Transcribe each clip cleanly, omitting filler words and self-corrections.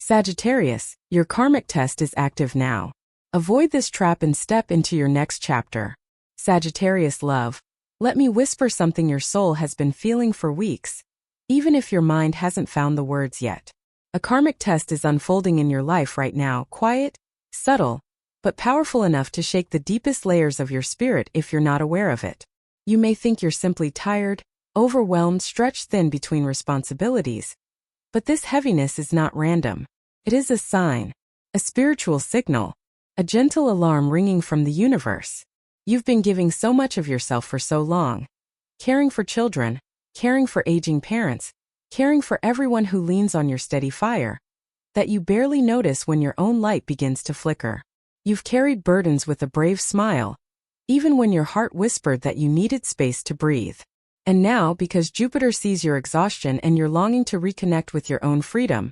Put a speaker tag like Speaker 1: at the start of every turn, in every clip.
Speaker 1: Sagittarius, your karmic test is active now. Avoid this trap and step into your next chapter. Sagittarius love, let me whisper something your soul has been feeling for weeks, even if your mind hasn't found the words yet. A karmic test is unfolding in your life right now, quiet, subtle, but powerful enough to shake the deepest layers of your spirit if you're not aware of it. You may think you're simply tired, overwhelmed, stretched thin between responsibilities, but this heaviness is not random. It is a sign, a spiritual signal, a gentle alarm ringing from the universe. You've been giving so much of yourself for so long. Caring for children, caring for aging parents, caring for everyone who leans on your steady fire, that you barely notice when your own light begins to flicker. You've carried burdens with a brave smile, even when your heart whispered that you needed space to breathe. And now, because Jupiter sees your exhaustion and you're longing to reconnect with your own freedom,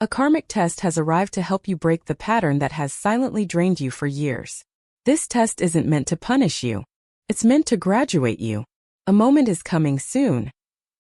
Speaker 1: a karmic test has arrived to help you break the pattern that has silently drained you for years. This test isn't meant to punish you. It's meant to graduate you. A moment is coming soon,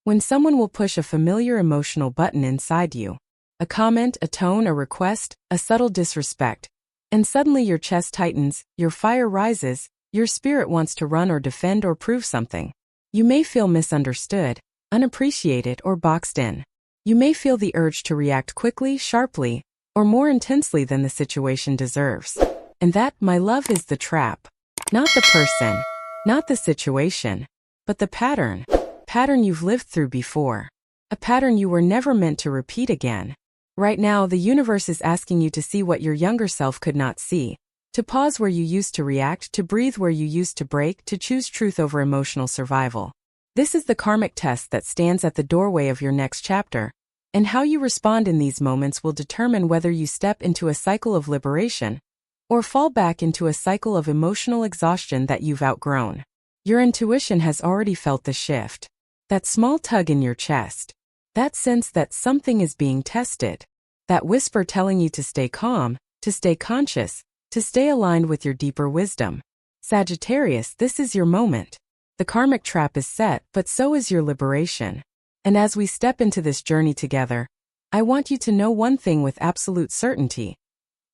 Speaker 1: when someone will push a familiar emotional button inside you. A comment, a tone, a request, a subtle disrespect. And suddenly your chest tightens, your fire rises, your spirit wants to run or defend or prove something. You may feel misunderstood, unappreciated, or boxed in. You may feel the urge to react quickly, sharply, or more intensely than the situation deserves. And that, my love, is the trap. Not the person, not the situation, but the pattern. Pattern you've lived through before. A pattern you were never meant to repeat again. Right now, the universe is asking you to see what your younger self could not see. To pause where you used to react, to breathe where you used to break, to choose truth over emotional survival. This is the karmic test that stands at the doorway of your next chapter, and how you respond in these moments will determine whether you step into a cycle of liberation or fall back into a cycle of emotional exhaustion that you've outgrown. Your intuition has already felt the shift. That small tug in your chest. That sense that something is being tested. That whisper telling you to stay calm, to stay conscious, to stay aligned with your deeper wisdom. Sagittarius, this is your moment. The karmic trap is set, but so is your liberation. And as we step into this journey together, I want you to know one thing with absolute certainty.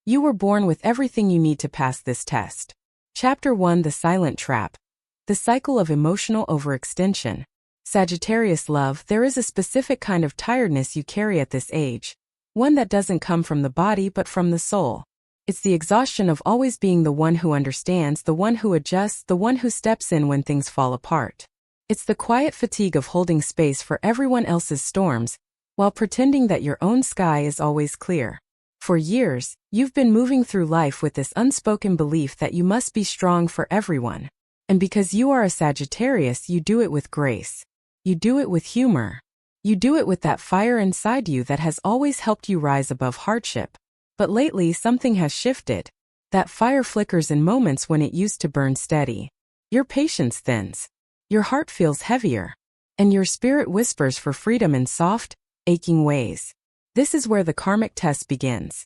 Speaker 1: You were born with everything you need to pass this test. Chapter 1: The Silent Trap. The Cycle of Emotional Overextension. Sagittarius love, there is a specific kind of tiredness you carry at this age. One that doesn't come from the body but from the soul. It's the exhaustion of always being the one who understands, the one who adjusts, the one who steps in when things fall apart. It's the quiet fatigue of holding space for everyone else's storms, while pretending that your own sky is always clear. For years, you've been moving through life with this unspoken belief that you must be strong for everyone. And because you are a Sagittarius, you do it with grace. You do it with humor. You do it with that fire inside you that has always helped you rise above hardship. But lately something has shifted. That fire flickers in moments when it used to burn steady. Your patience thins. Your heart feels heavier. And your spirit whispers for freedom in soft, aching ways. This is where the karmic test begins.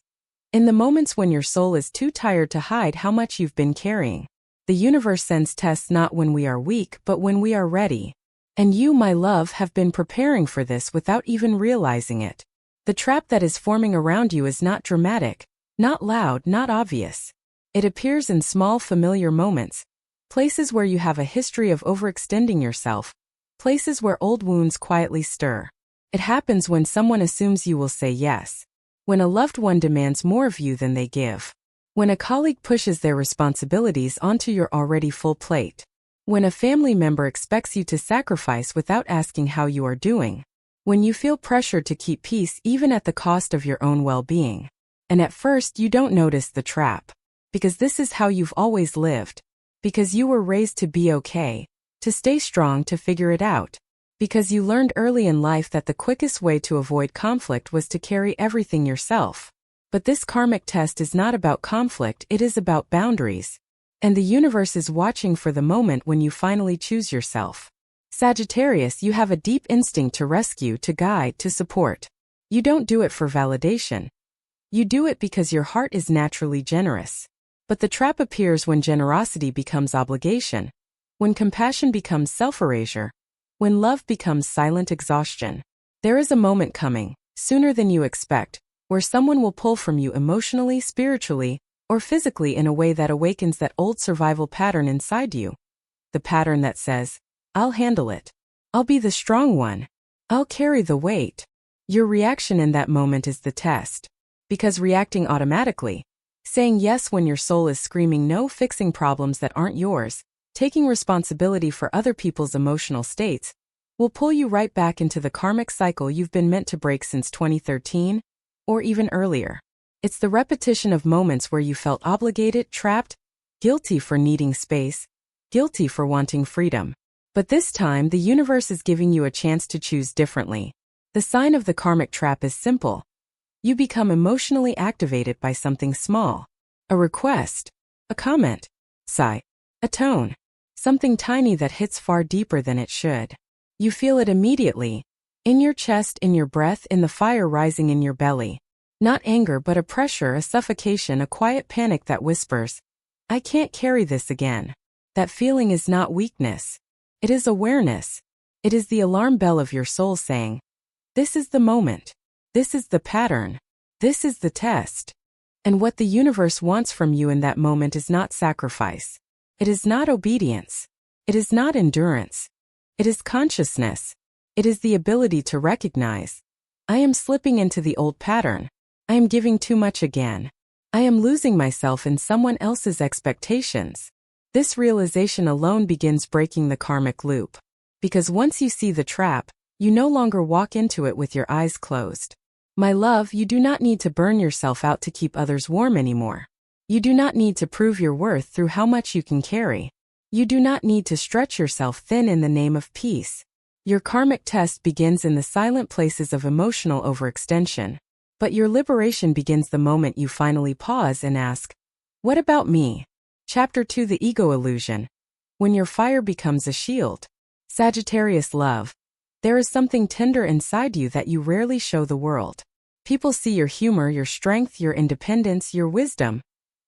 Speaker 1: In the moments when your soul is too tired to hide how much you've been carrying, the universe sends tests not when we are weak but when we are ready. And you, my love, have been preparing for this without even realizing it. The trap that is forming around you is not dramatic, not loud, not obvious. It appears in small, familiar moments, places where you have a history of overextending yourself, places where old wounds quietly stir. It happens when someone assumes you will say yes, when a loved one demands more of you than they give, when a colleague pushes their responsibilities onto your already full plate, when a family member expects you to sacrifice without asking how you are doing. When you feel pressured to keep peace even at the cost of your own well-being. And at first you don't notice the trap. Because this is how you've always lived. Because you were raised to be okay, to stay strong, to figure it out. Because you learned early in life that the quickest way to avoid conflict was to carry everything yourself. But this karmic test is not about conflict, it is about boundaries. And the universe is watching for the moment when you finally choose yourself. Sagittarius, you have a deep instinct to rescue, to guide, to support. You don't do it for validation. You do it because your heart is naturally generous. But the trap appears when generosity becomes obligation, when compassion becomes self-erasure, when love becomes silent exhaustion. There is a moment coming, sooner than you expect, where someone will pull from you emotionally, spiritually, or physically in a way that awakens that old survival pattern inside you. The pattern that says, I'll handle it. I'll be the strong one. I'll carry the weight. Your reaction in that moment is the test. Because reacting automatically, saying yes when your soul is screaming no, fixing problems that aren't yours, taking responsibility for other people's emotional states, will pull you right back into the karmic cycle you've been meant to break since 2013, or even earlier. It's the repetition of moments where you felt obligated, trapped, guilty for needing space, guilty for wanting freedom. But this time, the universe is giving you a chance to choose differently. The sign of the karmic trap is simple. You become emotionally activated by something small. A request, a comment, sigh, a tone. Something tiny that hits far deeper than it should. You feel it immediately. In your chest, in your breath, in the fire rising in your belly. Not anger, but a pressure, a suffocation, a quiet panic that whispers, I can't carry this again. That feeling is not weakness. It is awareness. It is the alarm bell of your soul saying, this is the moment. This is the pattern. This is the test. And what the universe wants from you in that moment is not sacrifice. It is not obedience. It is not endurance. It is consciousness. It is the ability to recognize, I am slipping into the old pattern. I am giving too much again. I am losing myself in someone else's expectations. This realization alone begins breaking the karmic loop. Because once you see the trap, you no longer walk into it with your eyes closed. My love, you do not need to burn yourself out to keep others warm anymore. You do not need to prove your worth through how much you can carry. You do not need to stretch yourself thin in the name of peace. Your karmic test begins in the silent places of emotional overextension. But your liberation begins the moment you finally pause and ask, what about me? Chapter 2: The Ego Illusion. When your fire becomes a shield. Sagittarius love. There is something tender inside you that you rarely show the world. People see your humor, your strength, your independence, your wisdom.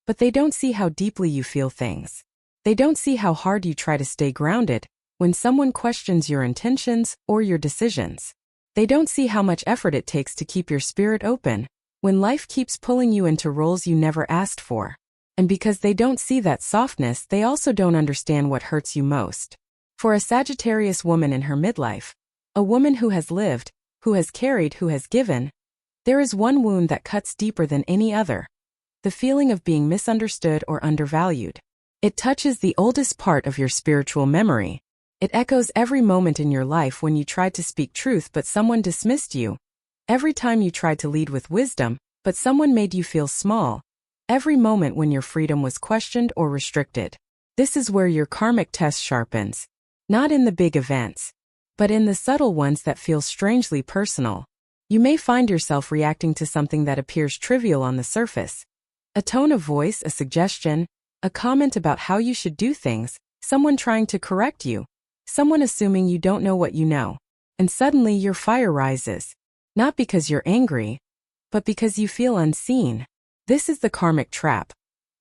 Speaker 1: But they don't see how deeply you feel things. They don't see how hard you try to stay grounded when someone questions your intentions or your decisions. They don't see how much effort it takes to keep your spirit open when life keeps pulling you into roles you never asked for. And because they don't see that softness, they also don't understand what hurts you most. For a Sagittarius woman in her midlife, a woman who has lived, who has carried, who has given, there is one wound that cuts deeper than any other. The feeling of being misunderstood or undervalued. It touches the oldest part of your spiritual memory. It echoes every moment in your life when you tried to speak truth but someone dismissed you. Every time you tried to lead with wisdom, but someone made you feel small. Every moment when your freedom was questioned or restricted. This is where your karmic test sharpens. Not in the big events, but in the subtle ones that feel strangely personal. You may find yourself reacting to something that appears trivial on the surface. A tone of voice, a suggestion, a comment about how you should do things, someone trying to correct you, someone assuming you don't know what you know. And suddenly your fire rises. Not because you're angry, but because you feel unseen. This is the karmic trap.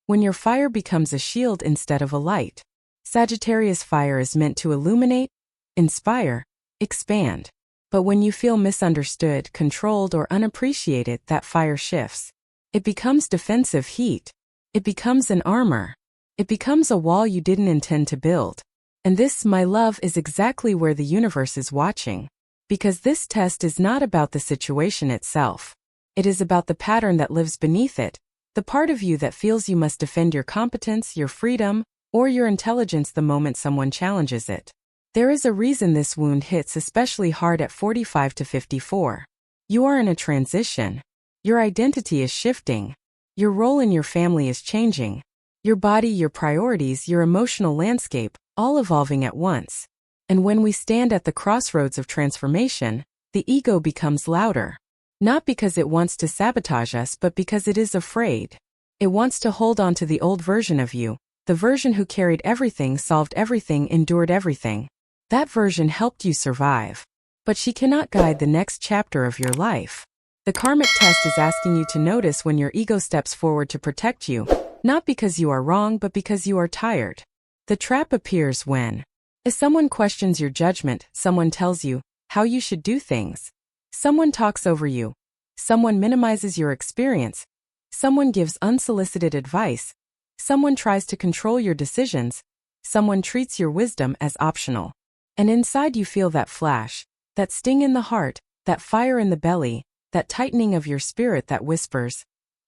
Speaker 1: When your fire becomes a shield instead of a light. Sagittarius fire is meant to illuminate, inspire, expand. But when you feel misunderstood, controlled, or unappreciated, that fire shifts. It becomes defensive heat. It becomes an armor. It becomes a wall you didn't intend to build. And this, my love, is exactly where the universe is watching. Because this test is not about the situation itself. It is about the pattern that lives beneath it, the part of you that feels you must defend your competence, your freedom, or your intelligence the moment someone challenges it. There is a reason this wound hits especially hard at 45 to 54. You are in a transition. Your identity is shifting. Your role in your family is changing. Your body, your priorities, your emotional landscape, all evolving at once. And when we stand at the crossroads of transformation, the ego becomes louder. Not because it wants to sabotage us, but because it is afraid. It wants to hold on to the old version of you, the version who carried everything, solved everything, endured everything. That version helped you survive. But she cannot guide the next chapter of your life. The karmic test is asking you to notice when your ego steps forward to protect you, not because you are wrong, but because you are tired. The trap appears when someone questions your judgment, someone tells you how you should do things, someone talks over you, Someone minimizes your experience. Someone gives unsolicited advice. Someone tries to control your decisions. Someone treats your wisdom as optional. And inside you feel that flash, that sting in the heart, that fire in the belly, that tightening of your spirit that whispers,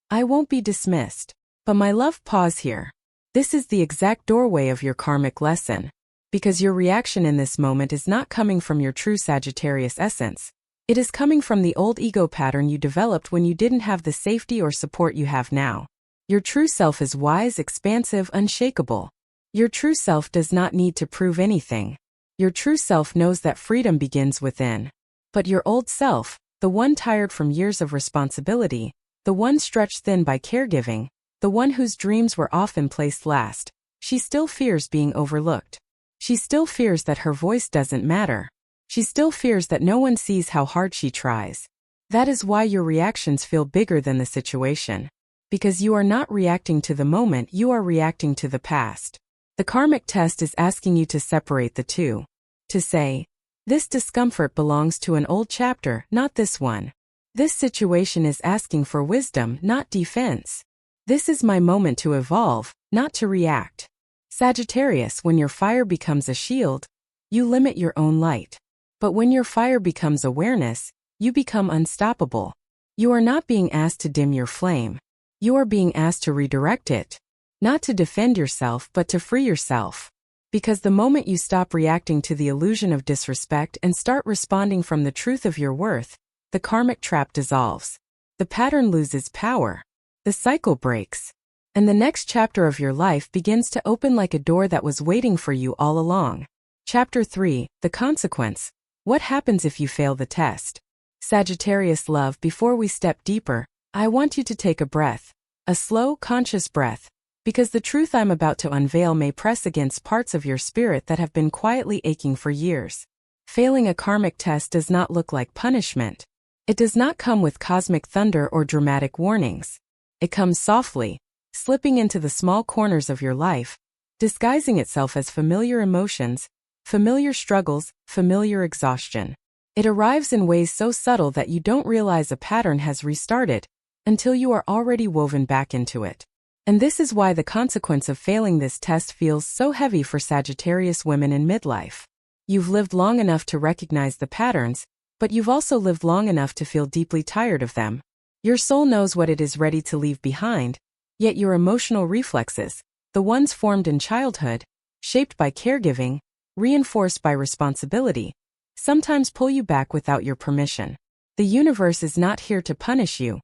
Speaker 1: I won't be dismissed. But my love, pause here. This is the exact doorway of your karmic lesson. Because your reaction in this moment is not coming from your true Sagittarius essence. It is coming from the old ego pattern you developed when you didn't have the safety or support you have now. Your true self is wise, expansive, unshakable. Your true self does not need to prove anything. Your true self knows that freedom begins within. But your old self, the one tired from years of responsibility, the one stretched thin by caregiving, the one whose dreams were often placed last, she still fears being overlooked. She still fears that her voice doesn't matter. She still fears that no one sees how hard she tries. That is why your reactions feel bigger than the situation. Because you are not reacting to the moment, you are reacting to the past. The karmic test is asking you to separate the two. To say, this discomfort belongs to an old chapter, not this one. This situation is asking for wisdom, not defense. This is my moment to evolve, not to react. Sagittarius, when your fire becomes a shield, you limit your own light. But when your fire becomes awareness, you become unstoppable. You are not being asked to dim your flame. You are being asked to redirect it. Not to defend yourself, but to free yourself. Because the moment you stop reacting to the illusion of disrespect and start responding from the truth of your worth, the karmic trap dissolves. The pattern loses power. The cycle breaks. And the next chapter of your life begins to open like a door that was waiting for you all along. Chapter 3, The Consequence. What happens if you fail the test? Sagittarius love, before we step deeper, I want you to take a breath. A slow, conscious breath. Because the truth I'm about to unveil may press against parts of your spirit that have been quietly aching for years. Failing a karmic test does not look like punishment. It does not come with cosmic thunder or dramatic warnings. It comes softly, slipping into the small corners of your life, disguising itself as familiar emotions, familiar struggles, familiar exhaustion. It arrives in ways so subtle that you don't realize a pattern has restarted, until you are already woven back into it. And this is why the consequence of failing this test feels so heavy for Sagittarius women in midlife. You've lived long enough to recognize the patterns, but you've also lived long enough to feel deeply tired of them. Your soul knows what it is ready to leave behind, yet your emotional reflexes, the ones formed in childhood, shaped by caregiving, reinforced by responsibility, sometimes pull you back without your permission. The universe is not here to punish you,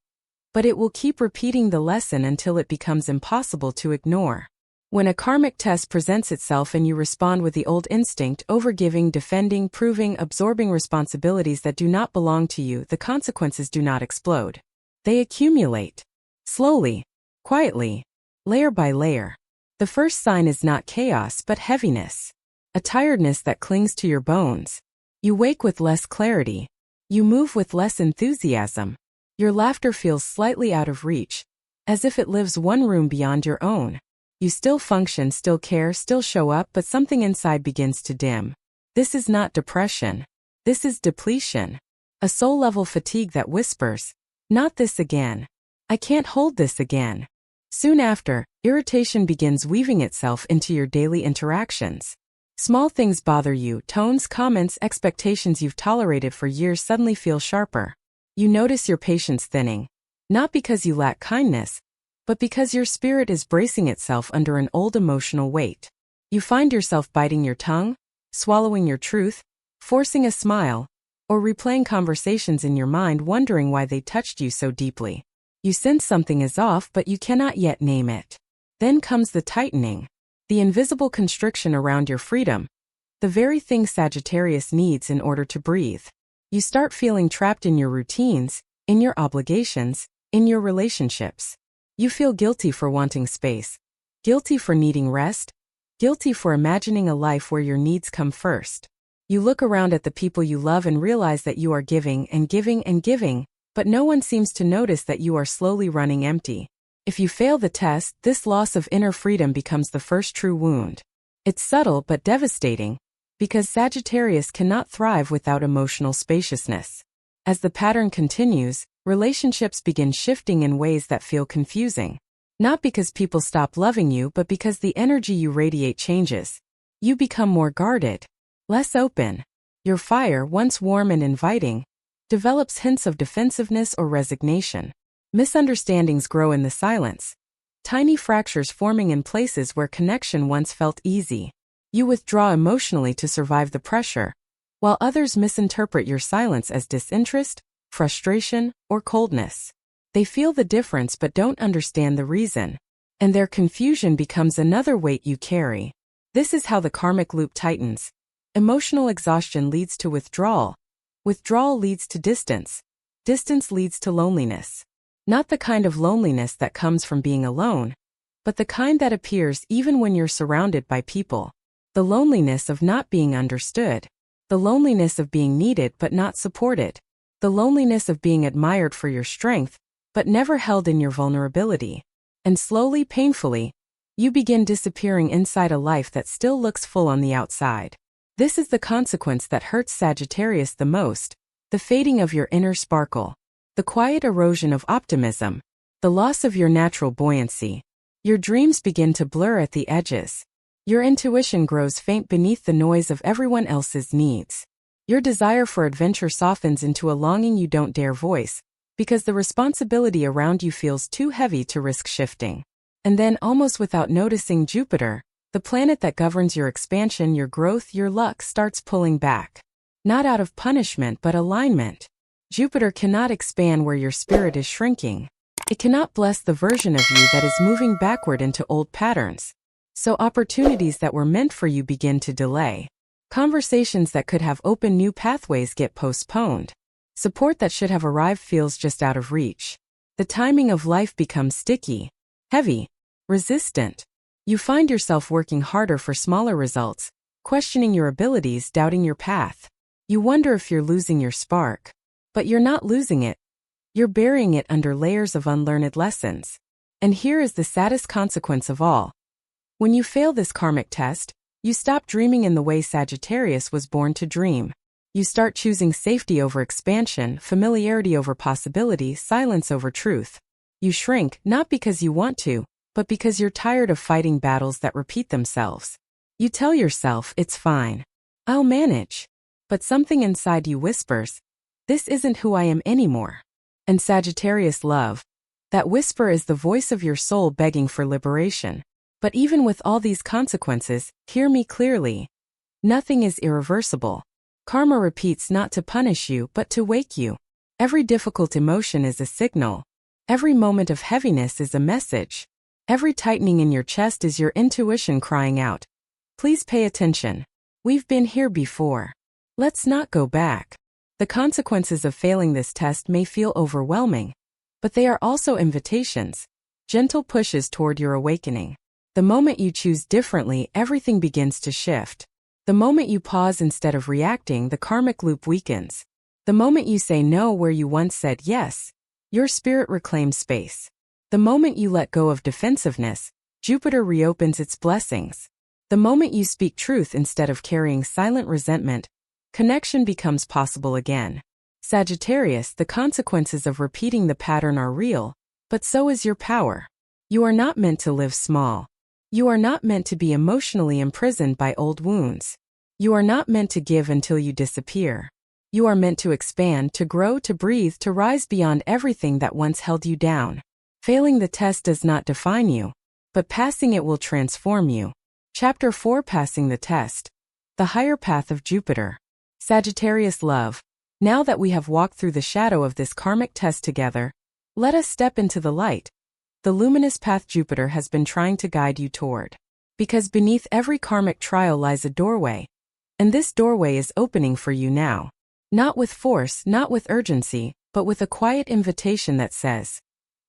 Speaker 1: but it will keep repeating the lesson until it becomes impossible to ignore. When a karmic test presents itself and you respond with the old instinct, overgiving, defending, proving, absorbing responsibilities that do not belong to you, the consequences do not explode. They accumulate. Slowly, quietly, layer by layer. The first sign is not chaos but heaviness. A tiredness that clings to your bones. You wake with less clarity. You move with less enthusiasm. Your laughter feels slightly out of reach, as if it lives one room beyond your own. You still function, still care, still show up, but something inside begins to dim. This is not depression. This is depletion. A soul-level fatigue that whispers, not this again. I can't hold this again. Soon after, irritation begins weaving itself into your daily interactions. Small things bother you, tones, comments, expectations you've tolerated for years suddenly feel sharper. You notice your patience thinning. Not because you lack kindness, but because your spirit is bracing itself under an old emotional weight. You find yourself biting your tongue, swallowing your truth, forcing a smile, or replaying conversations in your mind wondering why they touched you so deeply. You sense something is off but you cannot yet name it. Then comes the tightening. The invisible constriction around your freedom. The very thing Sagittarius needs in order to breathe. You start feeling trapped in your routines, in your obligations, in your relationships. You feel guilty for wanting space. Guilty for needing rest. Guilty for imagining a life where your needs come first. You look around at the people you love and realize that you are giving and giving and giving, but no one seems to notice that you are slowly running empty. If you fail the test, this loss of inner freedom becomes the first true wound. It's subtle but devastating, because Sagittarius cannot thrive without emotional spaciousness. As the pattern continues, relationships begin shifting in ways that feel confusing. Not because people stop loving you, but because the energy you radiate changes. You become more guarded, less open. Your fire, once warm and inviting, develops hints of defensiveness or resignation. Misunderstandings grow in the silence, tiny fractures forming in places where connection once felt easy. You withdraw emotionally to survive the pressure, while others misinterpret your silence as disinterest, frustration, or coldness. They feel the difference but don't understand the reason, and their confusion becomes another weight you carry. This is how the karmic loop tightens. Emotional exhaustion leads to withdrawal. Withdrawal leads to distance. Distance leads to loneliness. Not the kind of loneliness that comes from being alone, but the kind that appears even when you're surrounded by people. The loneliness of not being understood. The loneliness of being needed but not supported. The loneliness of being admired for your strength, but never held in your vulnerability. And slowly, painfully, you begin disappearing inside a life that still looks full on the outside. This is the consequence that hurts Sagittarius the most, the fading of your inner sparkle, the quiet erosion of optimism, the loss of your natural buoyancy. Your dreams begin to blur at the edges. Your intuition grows faint beneath the noise of everyone else's needs. Your desire for adventure softens into a longing you don't dare voice, because the responsibility around you feels too heavy to risk shifting. And then, almost without noticing, Jupiter, the planet that governs your expansion, your growth, your luck, starts pulling back. Not out of punishment but alignment. Jupiter cannot expand where your spirit is shrinking. It cannot bless the version of you that is moving backward into old patterns. So opportunities that were meant for you begin to delay. Conversations that could have opened new pathways get postponed. Support that should have arrived feels just out of reach. The timing of life becomes sticky, heavy, resistant. You find yourself working harder for smaller results, questioning your abilities, doubting your path. You wonder if you're losing your spark. But you're not losing it. You're burying it under layers of unlearned lessons. And here is the saddest consequence of all. When you fail this karmic test, you stop dreaming in the way Sagittarius was born to dream. You start choosing safety over expansion, familiarity over possibility, silence over truth. You shrink, not because you want to, but because you're tired of fighting battles that repeat themselves. You tell yourself, it's fine. I'll manage. But something inside you whispers, this isn't who I am anymore. And Sagittarius love, that whisper is the voice of your soul begging for liberation. But even with all these consequences, hear me clearly. Nothing is irreversible. Karma repeats not to punish you but to wake you. Every difficult emotion is a signal. Every moment of heaviness is a message. Every tightening in your chest is your intuition crying out, please pay attention. We've been here before. Let's not go back. The consequences of failing this test may feel overwhelming, but they are also invitations, gentle pushes toward your awakening. The moment you choose differently, everything begins to shift. The moment you pause instead of reacting, the karmic loop weakens. The moment you say no where you once said yes, your spirit reclaims space. The moment you let go of defensiveness, Jupiter reopens its blessings. The moment you speak truth instead of carrying silent resentment, connection becomes possible again. Sagittarius, the consequences of repeating the pattern are real, but so is your power. You are not meant to live small. You are not meant to be emotionally imprisoned by old wounds. You are not meant to give until you disappear. You are meant to expand, to grow, to breathe, to rise beyond everything that once held you down. Failing the test does not define you, but passing it will transform you. Chapter 4: Passing the Test. The Higher Path of Jupiter. Sagittarius love. Now that we have walked through the shadow of this karmic test together, let us step into the light. The luminous path Jupiter has been trying to guide you toward. Because beneath every karmic trial lies a doorway. And this doorway is opening for you now. Not with force, not with urgency, but with a quiet invitation that says,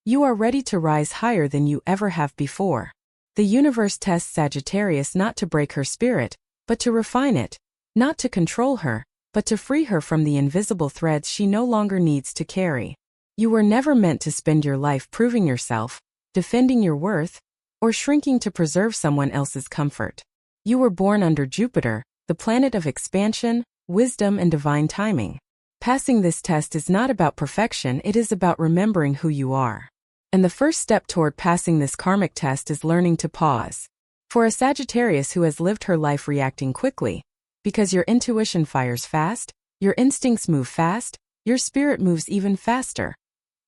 Speaker 1: you are ready to rise higher than you ever have before. The universe tests Sagittarius not to break her spirit, but to refine it. Not to control her, but to free her from the invisible threads she no longer needs to carry. You were never meant to spend your life proving yourself, defending your worth, or shrinking to preserve someone else's comfort. You were born under Jupiter, the planet of expansion, wisdom, and divine timing. Passing this test is not about perfection, it is about remembering who you are. And the first step toward passing this karmic test is learning to pause. For a Sagittarius who has lived her life reacting quickly, because your intuition fires fast, your instincts move fast, your spirit moves even faster.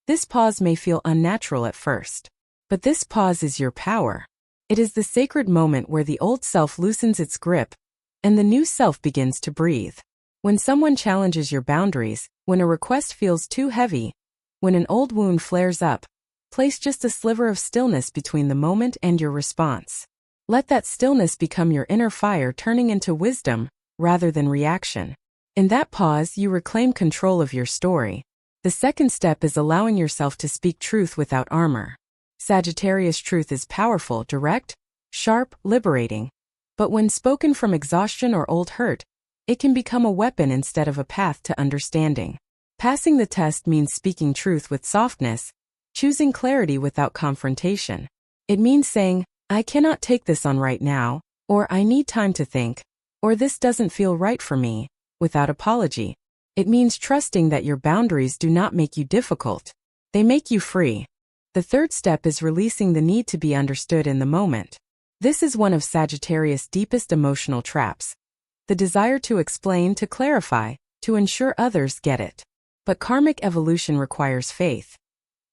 Speaker 1: This pause may feel unnatural at first. But this pause is your power. It is the sacred moment where the old self loosens its grip, and the new self begins to breathe. When someone challenges your boundaries, when a request feels too heavy, when an old wound flares up, place just a sliver of stillness between the moment and your response. Let that stillness become your inner fire, turning into wisdom rather than reaction. In that pause, you reclaim control of your story. The second step is allowing yourself to speak truth without armor. Sagittarius truth is powerful, direct, sharp, liberating. But when spoken from exhaustion or old hurt, it can become a weapon instead of a path to understanding. Passing the test means speaking truth with softness, choosing clarity without confrontation. It means saying, I cannot take this on right now, or I need time to think, or this doesn't feel right for me, without apology. It means trusting that your boundaries do not make you difficult. They make you free. The third step is releasing the need to be understood in the moment. This is one of Sagittarius' deepest emotional traps. The desire to explain, to clarify, to ensure others get it. But karmic evolution requires faith.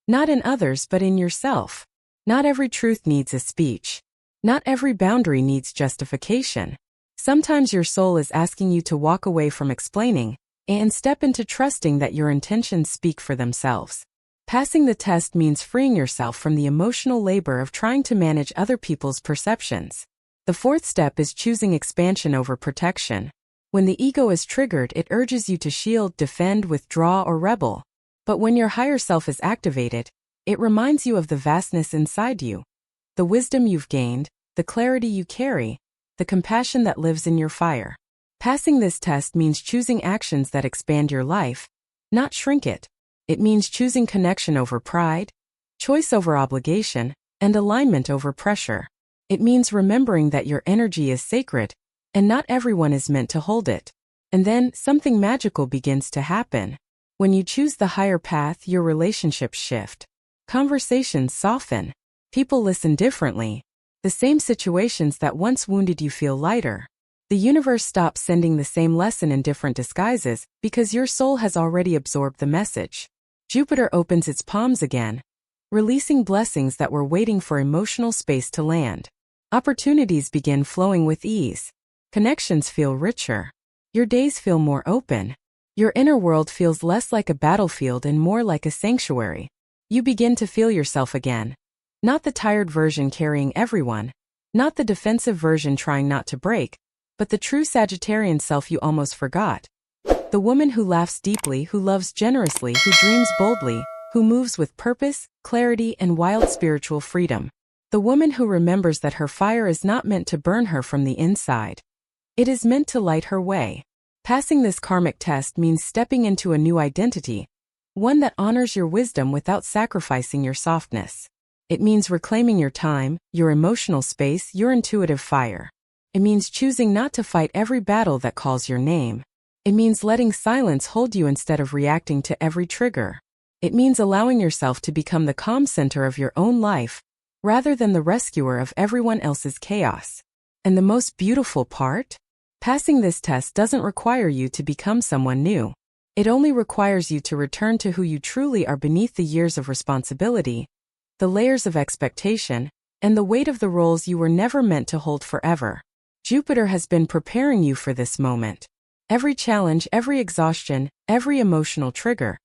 Speaker 1: Not in others but in yourself. Not every truth needs a speech. Not every boundary needs justification. Sometimes your soul is asking you to walk away from explaining and step into trusting that your intentions speak for themselves. Passing the test means freeing yourself from the emotional labor of trying to manage other people's perceptions. The fourth step is choosing expansion over protection. When the ego is triggered, it urges you to shield, defend, withdraw, or rebel. But when your higher self is activated, it reminds you of the vastness inside you, the wisdom you've gained, the clarity you carry, the compassion that lives in your fire. Passing this test means choosing actions that expand your life, not shrink it. It means choosing connection over pride, choice over obligation, and alignment over pressure. It means remembering that your energy is sacred, and not everyone is meant to hold it. And then, something magical begins to happen. When you choose the higher path, your relationships shift. Conversations soften. People listen differently. The same situations that once wounded you feel lighter. The universe stops sending the same lesson in different disguises because your soul has already absorbed the message. Jupiter opens its palms again, releasing blessings that were waiting for emotional space to land. Opportunities begin flowing with ease. Connections feel richer. Your days feel more open. Your inner world feels less like a battlefield and more like a sanctuary. You begin to feel yourself again. Not the tired version carrying everyone. Not the defensive version trying not to break. But the true Sagittarian self you almost forgot. The woman who laughs deeply, who loves generously, who dreams boldly, who moves with purpose, clarity, and wild spiritual freedom. The woman who remembers that her fire is not meant to burn her from the inside. It is meant to light her way. Passing this karmic test means stepping into a new identity, one that honors your wisdom without sacrificing your softness. It means reclaiming your time, your emotional space, your intuitive fire. It means choosing not to fight every battle that calls your name. It means letting silence hold you instead of reacting to every trigger. It means allowing yourself to become the calm center of your own life, rather than the rescuer of everyone else's chaos. And the most beautiful part? Passing this test doesn't require you to become someone new. It only requires you to return to who you truly are beneath the years of responsibility, the layers of expectation, and the weight of the roles you were never meant to hold forever. Jupiter has been preparing you for this moment. Every challenge, every exhaustion, every emotional trigger.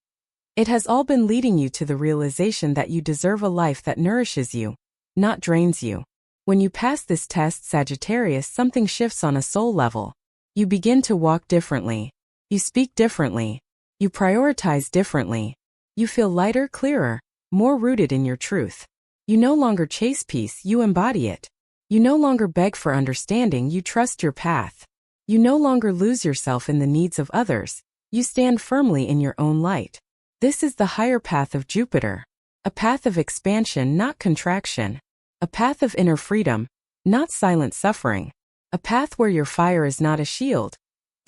Speaker 1: It has all been leading you to the realization that you deserve a life that nourishes you, not drains you. When you pass this test, Sagittarius, something shifts on a soul level. You begin to walk differently. You speak differently. You prioritize differently. You feel lighter, clearer, more rooted in your truth. You no longer chase peace, you embody it. You no longer beg for understanding, you trust your path. You no longer lose yourself in the needs of others. You stand firmly in your own light. This is the higher path of Jupiter. A path of expansion, not contraction. A path of inner freedom, not silent suffering. A path where your fire is not a shield,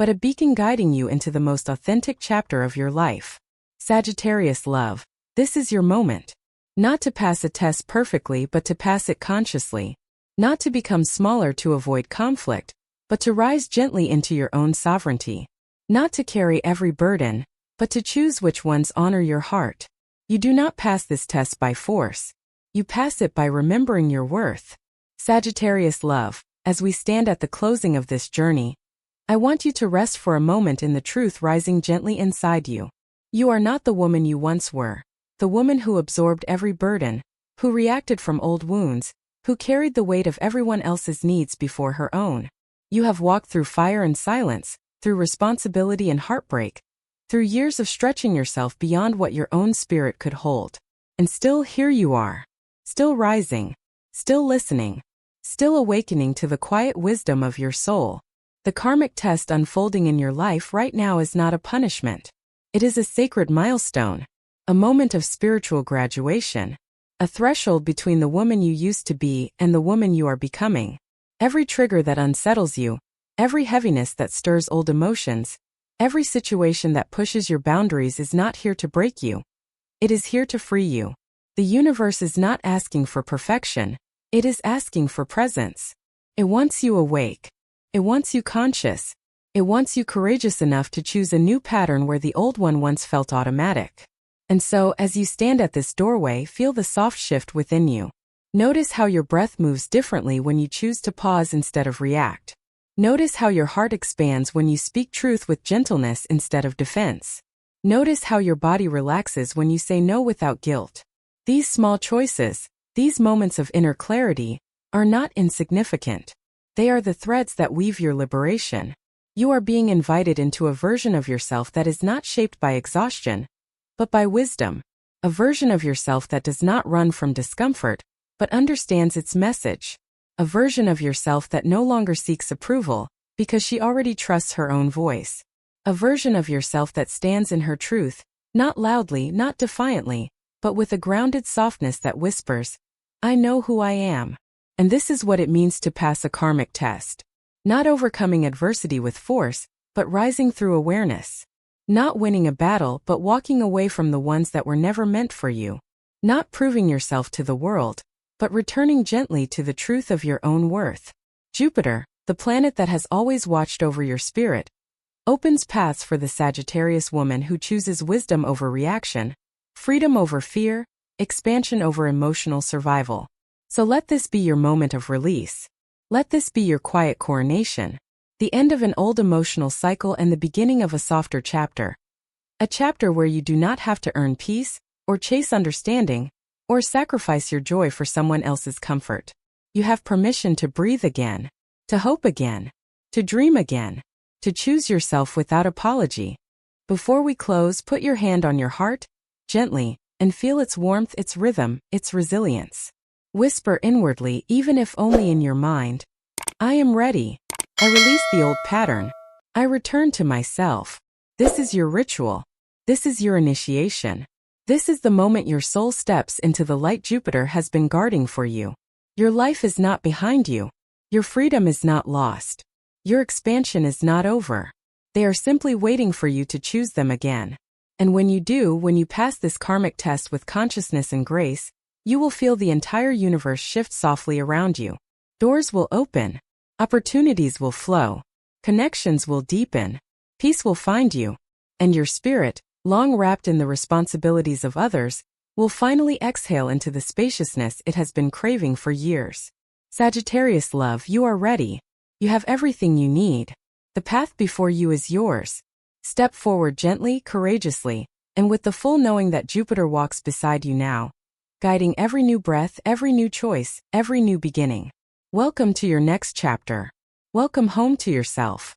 Speaker 1: but a beacon guiding you into the most authentic chapter of your life. Sagittarius love, this is your moment. Not to pass a test perfectly but to pass it consciously. Not to become smaller to avoid conflict, but to rise gently into your own sovereignty. Not to carry every burden, but to choose which ones honor your heart. You do not pass this test by force. You pass it by remembering your worth. Sagittarius love, as we stand at the closing of this journey, I want you to rest for a moment in the truth rising gently inside you. You are not the woman you once were. The woman who absorbed every burden, who reacted from old wounds, who carried the weight of everyone else's needs before her own. You have walked through fire and silence, through responsibility and heartbreak, through years of stretching yourself beyond what your own spirit could hold. And still here you are. Still rising. Still listening. Still awakening to the quiet wisdom of your soul. The karmic test unfolding in your life right now is not a punishment. It is a sacred milestone. A moment of spiritual graduation. A threshold between the woman you used to be and the woman you are becoming. Every trigger that unsettles you, every heaviness that stirs old emotions, every situation that pushes your boundaries is not here to break you. It is here to free you. The universe is not asking for perfection. It is asking for presence. It wants you awake. It wants you conscious. It wants you courageous enough to choose a new pattern where the old one once felt automatic. And so, as you stand at this doorway, feel the soft shift within you. Notice how your breath moves differently when you choose to pause instead of react. Notice how your heart expands when you speak truth with gentleness instead of defense. Notice how your body relaxes when you say no without guilt. These small choices, these moments of inner clarity, are not insignificant. They are the threads that weave your liberation. You are being invited into a version of yourself that is not shaped by exhaustion, but by wisdom. A version of yourself that does not run from discomfort, but understands its message. A version of yourself that no longer seeks approval, because she already trusts her own voice. A version of yourself that stands in her truth, not loudly, not defiantly, but with a grounded softness that whispers, I know who I am. And this is what it means to pass a karmic test. Not overcoming adversity with force, but rising through awareness. Not winning a battle, but walking away from the ones that were never meant for you. Not proving yourself to the world, but returning gently to the truth of your own worth. Jupiter, the planet that has always watched over your spirit, opens paths for the Sagittarius woman who chooses wisdom over reaction, freedom over fear, expansion over emotional survival. So let this be your moment of release. Let this be your quiet coronation. The end of an old emotional cycle and the beginning of a softer chapter. A chapter where you do not have to earn peace, or chase understanding, or sacrifice your joy for someone else's comfort. You have permission to breathe again, to hope again, to dream again, to choose yourself without apology. Before we close, put your hand on your heart, gently, and feel its warmth, its rhythm, its resilience. Whisper inwardly, even if only in your mind, I am ready. I release the old pattern. I return to myself. This is your ritual. This is your initiation. This is the moment your soul steps into the light Jupiter has been guarding for you. Your life is not behind you. Your freedom is not lost. Your expansion is not over. They are simply waiting for you to choose them again. And when you do, when you pass this karmic test with consciousness and grace, you will feel the entire universe shift softly around you. Doors will open. Opportunities will flow. Connections will deepen. Peace will find you. And your spirit, long wrapped in the responsibilities of others, will finally exhale into the spaciousness it has been craving for years. Sagittarius love, you are ready. You have everything you need. The path before you is yours. Step forward gently, courageously, and with the full knowing that Jupiter walks beside you now, guiding every new breath, every new choice, every new beginning. Welcome to your next chapter. Welcome home to yourself.